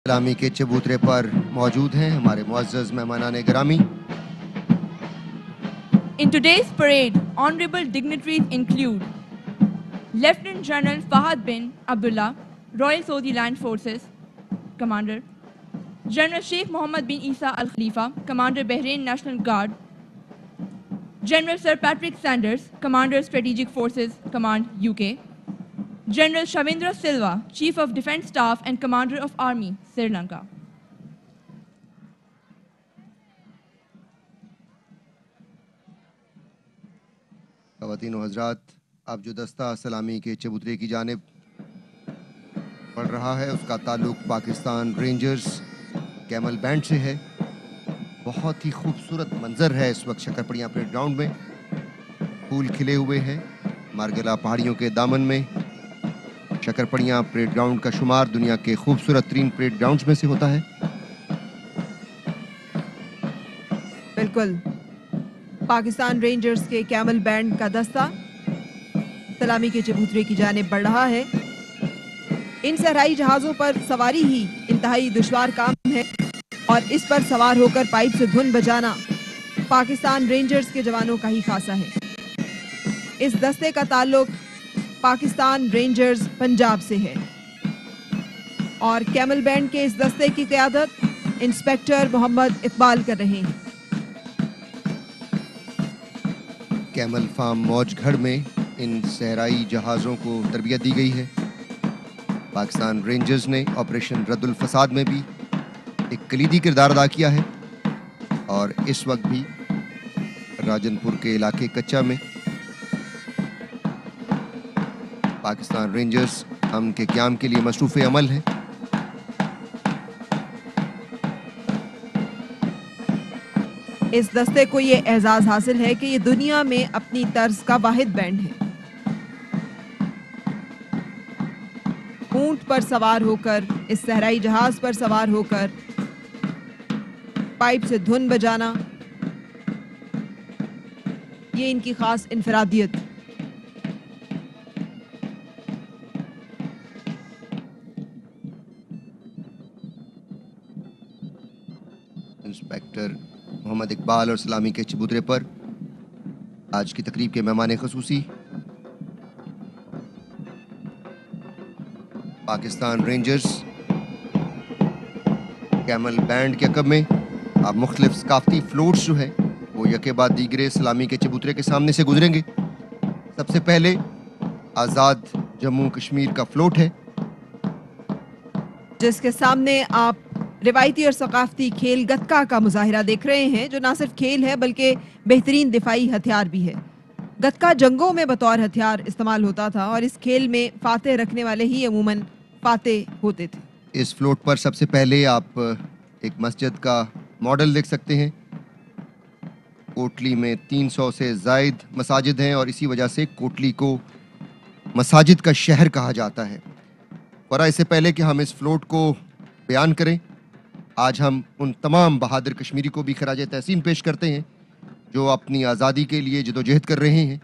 सलामी के चबूतरे पर मौजूद हैं हमारे मुअज़्ज़ज़ मेहमानान गिरामी। In today's parade, honorable dignitaries include Lieutenant General Fahad bin Abdullah, Royal Saudi Land Forces Commander, General Sheikh Mohammed bin Isa Al Khalifa, Commander Bahrain National Guard, General Sir Patrick Sanders, Commander Strategic Forces Command UK, General Shavindra Silva, Chief of Defence Staff and Commander of Army, Sri Lanka. ख़वातीन व हज़रात, अब जो दस्ता सलामी के चबूतरे की जानिब बढ़ रहा है उसका ताल्लुक़ पाकिस्तान रेंजर्स कैमल बैंड से है। बहुत ही खूबसूरत मंज़र है इस वक्त शकरपड़ियाँ परेड ग्राउंड में। फूल खिले हुए हैं मारगला पहाड़ियों के दामन में। शकरपड़ियाँ परेड ग्राउंड का शुमार दुनिया के खूबसूरत तरीन परेड ग्राउंड्स में से होता है। बिल्कुल, पाकिस्तान रेंजर्स के कैमल बैंड का दस्ता सलामी के चबूतरे की जानिब बढ़ रहा है। इन सहराई जहाज़ों पर सवारी ही इंतहाई दुश्वार काम है और इस पर सवार होकर पाइप से धुन बजाना पाकिस्तान रेंजर्स के जवानों का ही खासा है। इस दस्ते का ताल्लुक पाकिस्तान रेंजर्स पंजाब से है और कैमल बैंड के इस दस्ते की क़यादत इंस्पेक्टर मोहम्मद इकबाल कर रहे हैं। कैमल फार्म मौजगढ़ में इन सहराई जहाज़ों को तरबियत दी गई है। पाकिस्तान रेंजर्स ने ऑपरेशन रद्दुल फसाद में भी एक कलीदी किरदार अदा किया है और इस वक्त भी राजनपुर के इलाके कच्चा में पाकिस्तान रेंजर्स अमन के क़याम के लिए मसरूफ़ अमल है। इस दस्ते को ये एजाज़ हासिल है कि ये दुनिया में अपनी तर्ज का वाहिद बैंड है। ऊंट पर सवार होकर, इस सहराई जहाज पर सवार होकर पाइप से धुन बजाना, ये इनकी खास इनफरादियत। इंस्पेक्टर मोहम्मद इकबाल और सलामी के चबूतरे पर आज की तकरीब के मेहमान ख़ुसूसी पाकिस्तान रेंजर्स कैमल बैंड के अकब में अब मुख्तलिफ सकाफती फ्लोट्स जो है वो यके बाद दीगरे सलामी के चबूतरे के सामने से गुजरेंगे। सबसे पहले आज़ाद जम्मू कश्मीर का फ्लोट है जिसके सामने आप रिवायती और सकाफती खेल गतका का मुजाहिरा देख रहे हैं, जो ना सिर्फ खेल है बल्कि बेहतरीन दिफाई हथियार भी है। गतका जंगों में बतौर हथियार इस्तेमाल होता था और इस खेल में फातेह रखने वाले ही अमूमन फातेह होते थे। इस फ्लोट पर सबसे पहले आप एक मस्जिद का मॉडल देख सकते हैं। कोटली में 300 से ज़ायद मसाजिद हैं और इसी वजह से कोटली को मसाजिद का शहर कहा जाता है। और इससे पहले कि हम इस फ्लोट को बयान करें, आज हम उन तमाम बहादुर कश्मीरी को भी खराज तहसीन पेश करते हैं जो अपनी आज़ादी के लिए जदोजहद कर रहे हैं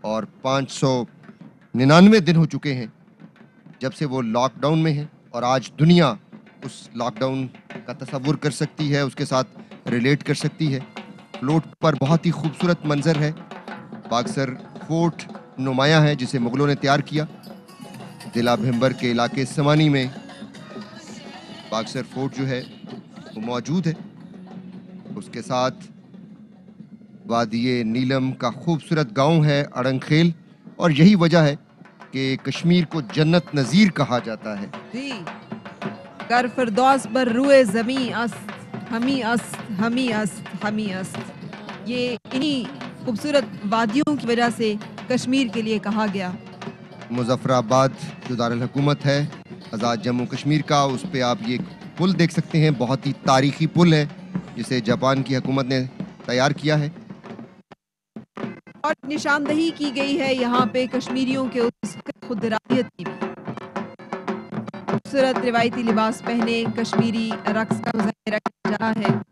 और 599 दिन हो चुके हैं जब से वो लॉकडाउन में है और आज दुनिया उस लॉकडाउन का तसव्वुर कर सकती है, उसके साथ रिलेट कर सकती है। फ्लोट पर बहुत ही खूबसूरत मंजर है। बागसर फोर्ट नुमाया है जिसे मुग़लों ने तैयार किया। जिला भिम्बर के इलाके समानी में बागसर फोर्ट जो है वो मौजूद है। उसके साथ वादिये नीलम का खूबसूरत गांव है अड़ंगखेल और यही वजह है कि कश्मीर को जन्नत नज़ीर कहा जाता है। जी, कर फिरदौस बर रुए ज़मी अस्त, हमी अस्त, हमी अस्त, हमी अस्त। ये इन्हीं खूबसूरत वादियों की वजह से कश्मीर के लिए कहा गया। मुजफ्फराबाद जो दारुल हुकूमत है आज़ाद जम्मू कश्मीर का, उस पे आप ये पुल देख सकते हैं। बहुत ही तारीखी पुल है जिसे जापान की हुकूमत ने तैयार किया है और निशानदही की गई है यहाँ पे कश्मीरियों के उस खुदरादियत की भी। खूबसूरत रिवायती लिबास पहने कश्मीरी रक्स का मुजाहिरा किया जा रहा है।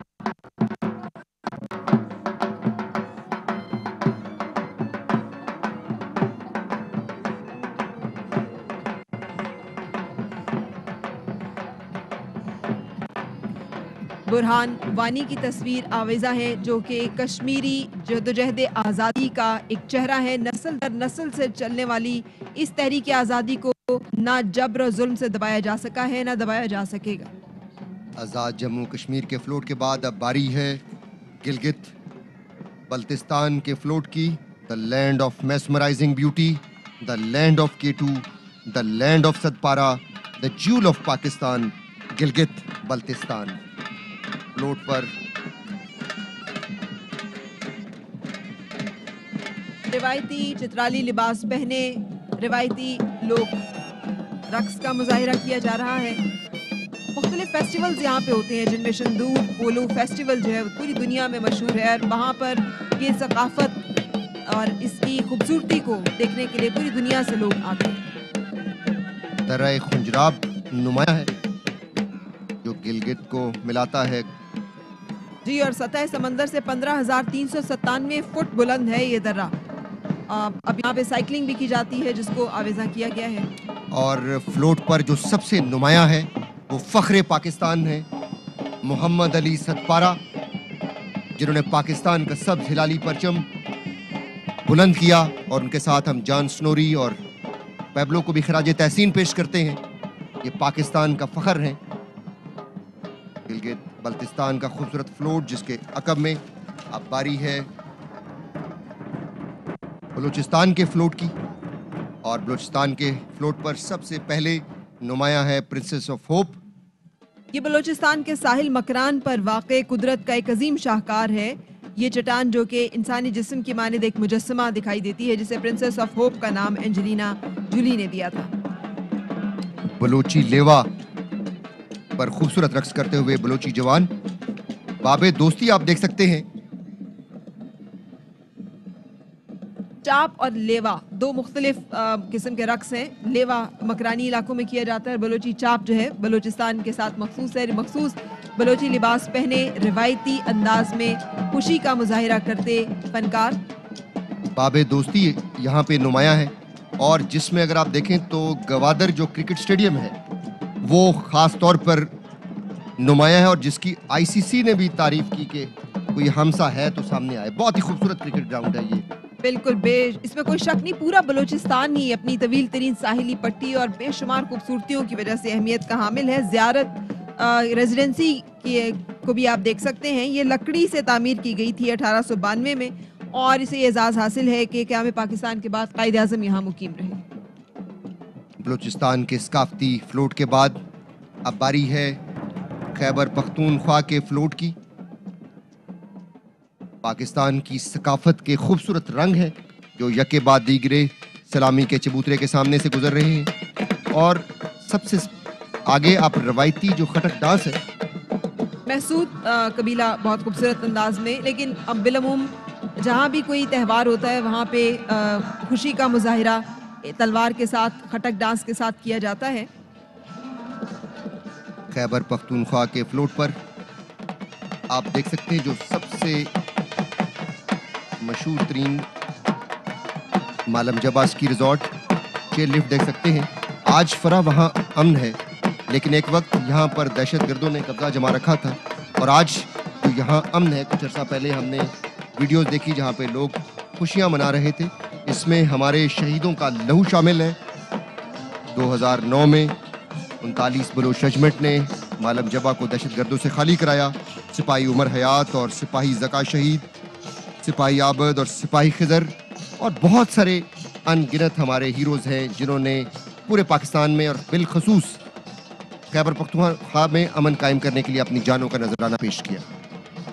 बुरहान वानी की तस्वीर आवेजा है, जो कि कश्मीरी जद्दोजहद आज़ादी का एक चेहरा है। नस्ल दर नस्ल से चलने वाली इस तहरीक आज़ादी को ना जबर और जुल्म से दबाया जा सका है, ना दबाया जा सकेगा। आज़ाद जम्मू कश्मीर के फ्लोट के बाद अब बारी है गिलगित बल्तिस्तान के फ्लोट की। The land of mesmerising beauty, the land of K two, the land of Satpara, the jewel of Pakistan, Gilgit Baltistan. Float पर रिवायती चित्राली लिबास पहने रिवायती लोग रक्स का मुजाहिरा किया जा रहा है। मुख्तलिफ फेस्टिवल्स यहाँ पे होते हैं, जिनमें शंदूर पोलो फेस्टिवल जो है पूरी दुनिया में मशहूर है, और वहाँ पर ये सकाफत और इसकी खूबसूरती को देखने के लिए पूरी दुनिया से लोग आते हैं। दर्रा खुंजराब नुमाया है जो गिलगित को मिलाता है। जी, और सतह समंदर से 15,397 फुट बुलंद है ये दर्रा। अब यहाँ पे साइकिलिंग भी की जाती है, जिसको आवेजा किया गया है। और फ्लोट पर जो सबसे नुमाया है वो फ़ख्रे पाकिस्तान है, मोहम्मद अली सतपारा, जिन्होंने पाकिस्तान का सब्ज़ हिलाली परचम बुलंद किया। और उनके साथ हम जॉन स्नोरी और पैब्लो को भी खराज तहसीन पेश करते हैं। ये पाकिस्तान का फ़ख्र है। गिलगित बल्तिस्तान का खूबसूरत फ्लोट, जिसके अकब में अब बारी है बलूचिस्तान के फ्लोट की। और बलूचिस्तान के फ्लोट पर सबसे पहले नुमाया है प्रिंसेस ऑफ होप। ये बलूचिस्तान के साहिल मकरान पर वाक़े कुदरत का एक अजीम शाहकार है। ये चट्टान जो कि इंसानी जिस्म की मानिद एक मुजस्समा दिखाई देती है, जिसे प्रिंसेस ऑफ होप का नाम एंजेलिना जूली ने दिया था। बलोची लेवा पर खूबसूरत रक्स करते हुए बलोची जवान। बाबे दोस्ती आप देख सकते हैं। चाप और लेवा दो मुख्तलिफ किस्म के रक्स हैं। लेवा मकरानी इलाकों में किया जाता है, बलोची चाप जो है बलूचिस्तान के साथ मखसूस है। मखसूस बलोची लिबास पहने रिवायती अंदाज में खुशी का मुजाहिरा करते फनकार। बाबे दोस्ती यहाँ पे नुमाया है, और जिसमें अगर आप देखें तो गवादर जो क्रिकेट स्टेडियम है वो ख़ास तौर पर नुमाया है, और जिसकी आईसीसी ने भी तारीफ की कि कोई हमसा है तो सामने आए। बहुत ही खूबसूरत क्रिकेट ग्राउंड है ये। बिल्कुल इसमें कोई शक नहीं, पूरा बलूचिस्तान ही अपनी तवील तरीन साहिली पट्टी और बेशुमार खूबसूरतियों की वजह से अहमियत का हामिल है। ज़ियारत रेजिडेंसी को भी आप देख सकते हैं। ये लकड़ी से तामीर की गई थी 1892 में, और इसे एजाज़ हासिल है कि क़याम पाकिस्तान के बाद कायद आज़म यहाँ मुकीम रहे। बलूचिस्तान के सकाफती फ्लोट के बाद अब बारी है खैबर पख्तूनख्वा के फ्लोट की। पाकिस्तान की सकाफत के खूबसूरत रंग हैं जो यके बाद दीगरे सलामी के चबूतरे के सामने से गुजर रहे हैं। और सबसे आगे आप रवायती जो खटक डांस है, महसूद कबीला बहुत खूबसूरत अंदाज में, लेकिन अब बिलअमूम जहाँ भी कोई त्यौहार होता है वहाँ पे खुशी का मुजाहिरा तलवार के साथ खटक डांस के साथ किया जाता है। खैबर पख्तूनख्वा के फ्लोट पर आप देख सकते हैं जो सबसे मशहूर तरीन मालम जबा स्की रिजॉर्ट चेयर लिफ्ट देख सकते हैं। आज फरा वहाँ अमन है, लेकिन एक वक्त यहाँ पर दहशतगर्दों ने कब्जा जमा रखा था, और आज तो यहाँ अमन है। कुछ अर्सा पहले हमने वीडियोस देखी जहाँ पे लोग खुशियाँ मना रहे थे। इसमें हमारे शहीदों का लहू शामिल है। 2009 में 39 बलोच रेजिमेंट ने मालम जबा को दहशतगर्दों से खाली कराया। सिपाही उमर हयात और सिपाही ज़का शहीद, सिपाही आबद और सिपाही खिजर और बहुत सारे अनगिनत हमारे हीरोज़ हैं जिन्होंने पूरे पाकिस्तान में और बिलखसूस खैबर पख्तूनख्वा में अमन कायम करने के लिए अपनी जानों का नजराना पेश किया।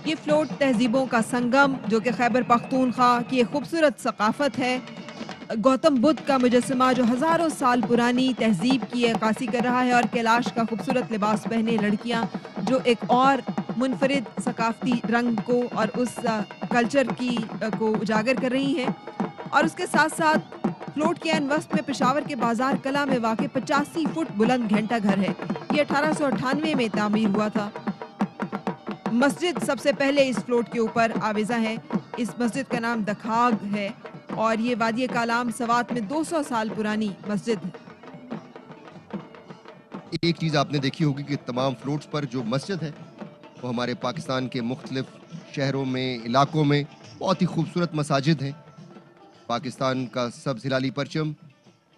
ये फ्लोट तहजीबों का संगम जो कि खैबर पख्तूनख्वा की एक खूबसूरत सकाफत है। गौतम बुद्ध का मुजस्समा जो हज़ारों साल पुरानी तहजीब की अक्कासी कर रहा है, और कैलाश का खूबसूरत लिबास पहने लड़कियां जो एक और मुनफरिद सकाफती रंग को और उस कल्चर की को उजागर कर रही हैं। और उसके साथ साथ फ्लोट के एन वस्त में पेशावर के बाजार कला में वाक़ 85 फुट बुलंद घंटा घर है। ये 1898 में तामीर हुआ था। मस्जिद सबसे पहले इस फ्लोट के ऊपर आवेजा है। इस मस्जिद का नाम दखाग है, और ये वादी कालाम सवात में 200 साल पुरानी मस्जिद है। एक चीज़ आपने देखी होगी कि तमाम फ्लोट्स पर जो मस्जिद है वो हमारे पाकिस्तान के मुख्तलिफ शहरों में, इलाकों में बहुत ही खूबसूरत मसाजिद हैं। पाकिस्तान का सब्ज़ हिलाली परचम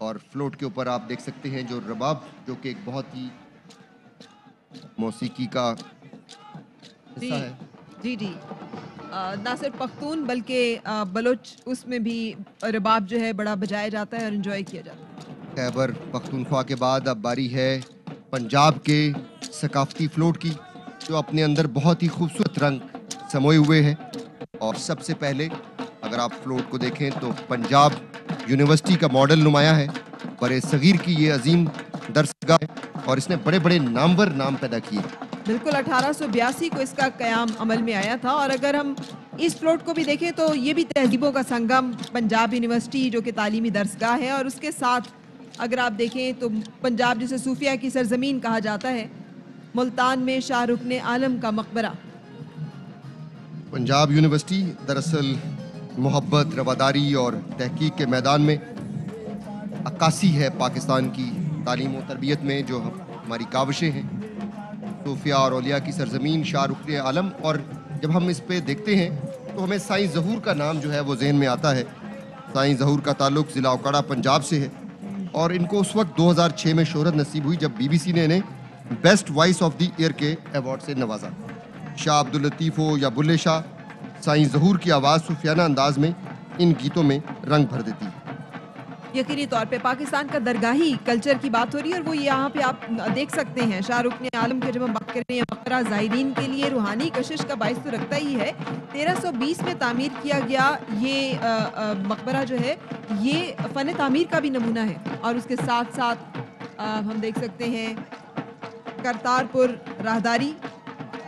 और फ्लोट के ऊपर आप देख सकते हैं जो रबाब, जो कि एक बहुत ही मौसीकी का हिस्सा है। जी जी, ना सिर्फ पख्तून बल्कि बलोच उसमें भी रबाब जो है बड़ा बजाया जाता है और इन्जॉय किया जाता है। खैबर पख्तूनख्वा के बाद अब बारी है पंजाब के सकाफती फ्लोट की, जो अपने अंदर बहुत ही खूबसूरत रंग समोए हुए हैं। और सबसे पहले अगर आप फ्लोट को देखें तो पंजाब यूनिवर्सिटी का मॉडल नुमाया है। बड़े सगीर की ये अजीम दरसगाह है और इसने बड़े बड़े नामवर नाम पैदा किए। बिल्कुल 1882 को इसका कयाम अमल में आया था। और अगर हम इस फ्लोट को भी देखें तो ये भी तहजीबों का संगम, पंजाब यूनिवर्सिटी जो कि तालीमी दरसगाह है, और उसके साथ अगर आप देखें तो पंजाब जिसे सूफिया की सरजमीन कहा जाता है, मुल्तान में शाहरुख ने आलम का मकबरा। पंजाब यूनिवर्सिटी दरअसल मोहब्बत, रवादारी और तहकीक के मैदान में अक्कासी है पाकिस्तान की तालीम और तरबियत में, जो हमारी काविशें हैं। सूफिया और औलिया की सरजमीन, शाहरुख ने आलम। और जब हम इस पे देखते हैं तो हमें साईं ज़हूर का नाम जो है वो जहन में आता है। साईं ज़हूर का ताल्लुक ज़िला ओकाड़ा पंजाब से है और इनको उस वक्त 2006 में शोहरत नसीब हुई जब BBC ने इन्हें best voice of the year के अवार्ड से नवाजा। शाह अब्दुल लतीफ़ हो या बुल्ले शाह, साईं ज़हूर की आवाज़ सूफियाना अंदाज में इन गीतों में रंग भर देती है। यकीनी तौर पे पाकिस्तान का दरगाही कल्चर की बात हो रही है और वो यहाँ पे आप देख सकते हैं। शाहरुख ने आलम की जब हम बात करें, मकबरा ज़ायरीन के लिए रूहानी कशिश का बाइस तो रखता ही है। 1320 में तामीर किया गया ये मकबरा जो है ये फ़न तामीर का भी नमूना है। और उसके साथ साथ हम देख सकते हैं करतारपुर राहदारी।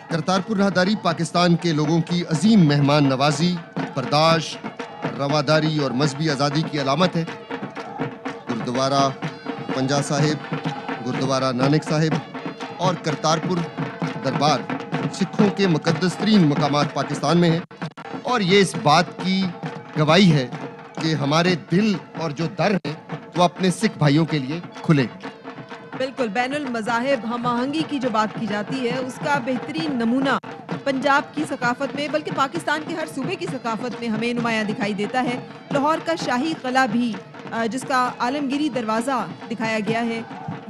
करतारपुर राहदारी पाकिस्तान के लोगों की अजीम मेहमान नवाजी, बर्दाश्त, रवादारी और मजहबी आज़ादी की अलामत है। गुरुद्वारा पंजा साहिब, गुरुद्वारा नानक साहिब और करतारपुर दरबार सिखों के मुकद्दस तरीन मकामात पाकिस्तान में हैं और ये इस बात की गवाही है कि हमारे दिल और जो दर है वो अपने सिख भाइयों के लिए खुले। बिल्कुल, बैनुल मज़ाहिब हम आहंगी की जो बात की जाती है उसका बेहतरीन नमूना पंजाब की सकाफत में, बल्कि पाकिस्तान के हर सूबे की सकाफत में हमें नुमाया दिखाई देता है। लाहौर का शाही किला भी जिसका आलमगीरी दरवाज़ा दिखाया गया है,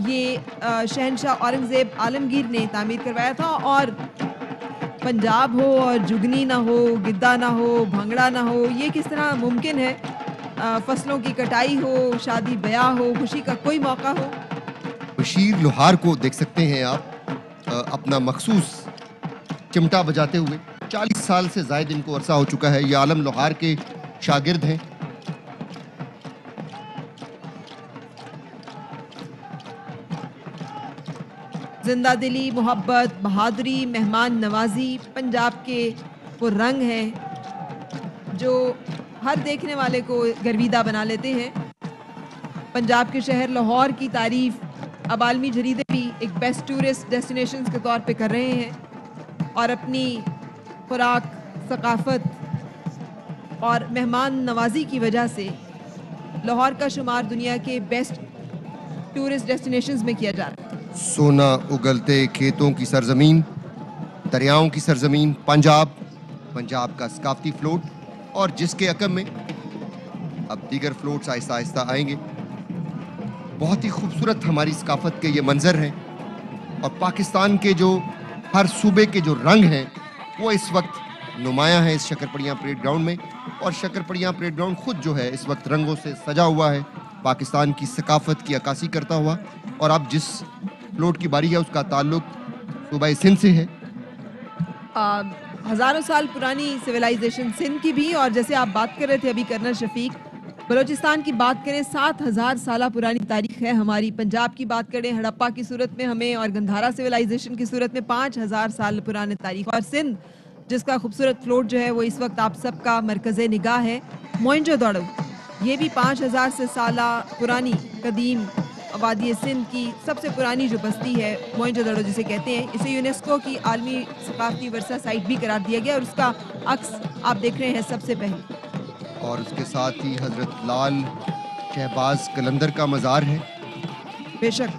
ये शहनशाह औरंगज़ेब आलमगीर ने तामीर करवाया था। और पंजाब हो और जुगनी ना हो, गिद्दा ना हो, भांगड़ा ना हो, ये किस तरह मुमकिन है? फसलों की कटाई हो, शादी ब्याह हो, खुशी का कोई मौका हो। बशीर लोहार को देख सकते हैं आप अपना मखसूस चिमटा बजाते हुए। 40 साल से ज़ायद इनको अरसा हो चुका है। ये आलम लोहार के शागिर्द हैं। जिंदा दिली, मोहब्बत, बहादुरी, मेहमान नवाजी पंजाब के वो रंग हैं जो हर देखने वाले को गर्विदा बना लेते हैं। पंजाब के शहर लाहौर की तारीफ अब आलमी जरीदे भी एक बेस्ट टूरिस्ट डेस्टिनेशंस के तौर पे कर रहे हैं और अपनी खुराक, सकाफत और मेहमान नवाजी की वजह से लाहौर का शुमार दुनिया के बेस्ट टूरिस्ट डेस्टिनेशंस में किया जा रहा है। सोना उगलते खेतों की सरजमीन, दरियाओं की सरजमीन पंजाब, पंजाब का सकाफती फ्लोट और जिसके अकम में अब दीगर फ्लोट्स आहिस्ता आहिस्ता आएंगे। बहुत ही खूबसूरत हमारी सकाफत के ये मंजर हैं और पाकिस्तान के जो हर सूबे के जो रंग हैं वो इस वक्त नुमाया है इस शक्करपड़ियाँ परेड ग्राउंड में। और शक्करपड़ियाँ परेड ग्राउंड खुद जो है इस वक्त रंगों से सजा हुआ है, पाकिस्तान की सकाफत की अक्कासी करता हुआ। और अब जिस फ्लोट की बारी है उसका ताल्लुक सूबा सिंध से है। हज़ारों साल पुरानी सिविलाइजेशन सिंध की भी, और जैसे आप बात कर रहे थे अभी कर्नल शफीक, बलूचिस्तान की बात करें 7000 साल पुरानी तारीख है हमारी। पंजाब की बात करें हड़प्पा की सूरत में हमें और गंधारा सिविलाइजेशन की सूरत में 5000 साल पुरानी तारीख। और सिंध जिसका खूबसूरत फ्लोट जो है वो इस वक्त आप सबका मरकज़े निगाह है। मोइंजोदड़ो ये भी 5000 से साला पुरानी कदीम वादी सिंध की सबसे पुरानी जो बस्ती है मोइंजोदड़ो जिसे कहते हैं, इसे यूनेस्को की आलमी सकाफती वर्सा साइट भी करार दिया गया और उसका अक्स आप देख रहे हैं सबसे पहले। और उसके साथ ही हजरत लाल शहबाज कलंदर का मज़ार है। बेशक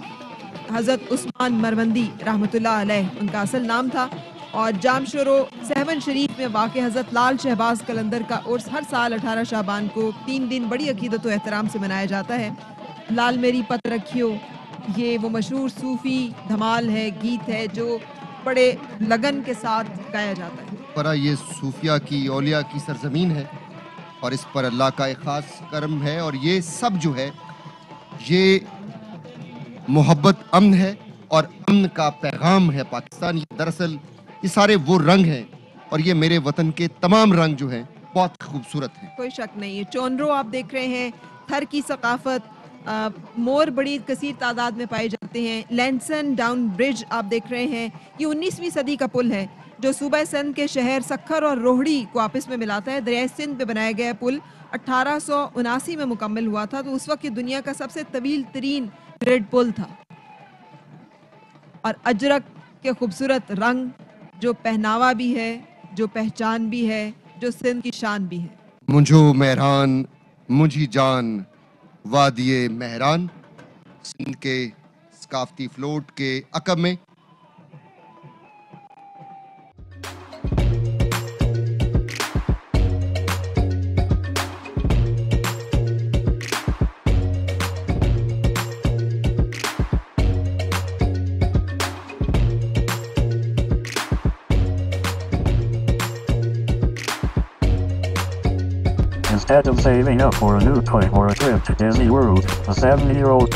हज़रत उस्मान मरवंदी रहमतुल्लाह अलैह उनका असल नाम था। और जामशोरो सहवन शरीफ में वाक़ हज़रत लाल शहबाज कलंदर का उर्स हर साल 18 शाबान को 3 दिन बड़ी अकीदत व एहतराम से मनाया जाता है। लाल मेरी पत रखियो, ये वो मशहूर सूफ़ी धमाल है, गीत है जो बड़े लगन के साथ गाया जाता है। पर ये सूफिया की औलिया की सरजमीन है और इस पर अल्लाह का एक ख़ास करम है और ये सब जो है ये मोहब्बत अमन है और अमन का पैगाम है पाकिस्तान। दरअसल ये सारे वो रंग हैं और ये मेरे वतन के तमाम रंग जो हैं बहुत खूबसूरत हैं। कोई शक नहीं है। चोनरो आप देख रहे हैं, थर की सकाफत, मोर बड़ी कसीर तादाद में पाए जाते हैं। लैंसन डाउन ब्रिज आप देख रहे हैं, ये 19वीं सदी का पुल है जो सूबा सिंध के शहर सखर और रोहड़ी को आपस में मिलाता है। दरिया सिंध पे बनाया गया पुल 1879 में मुकम्मल हुआ था, तो उस वक्त ये दुनिया का सबसे तवील तरीन ग्रिड पुल था। और अजरक के खूबसूरत रंग जो पहनावा भी है, जो पहचान भी है, जो सिंध की शान भी है। मुझो मेहरान मुझी जान वादिये मेहरान, सिंध के सकाफती फ्लोट के अकब में Instead of saving up for a new toy or a trip to Disney World, a 7-year-old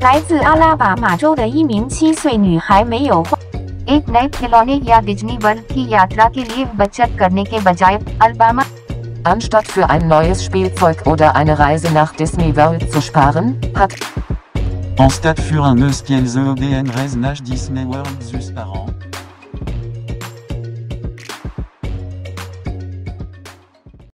来自阿拉巴马州的一名7岁女孩没有花 एक नए खिलौने या डिज्नी वर्ल्ड की यात्रा के लिए बचत करने के बजाय Alabama Anstatt für ein neues Spielzeug oder eine Reise nach Disney World zu sparen, hat Anstatt für un espiel EDN Reise nach Disney World zu sparen.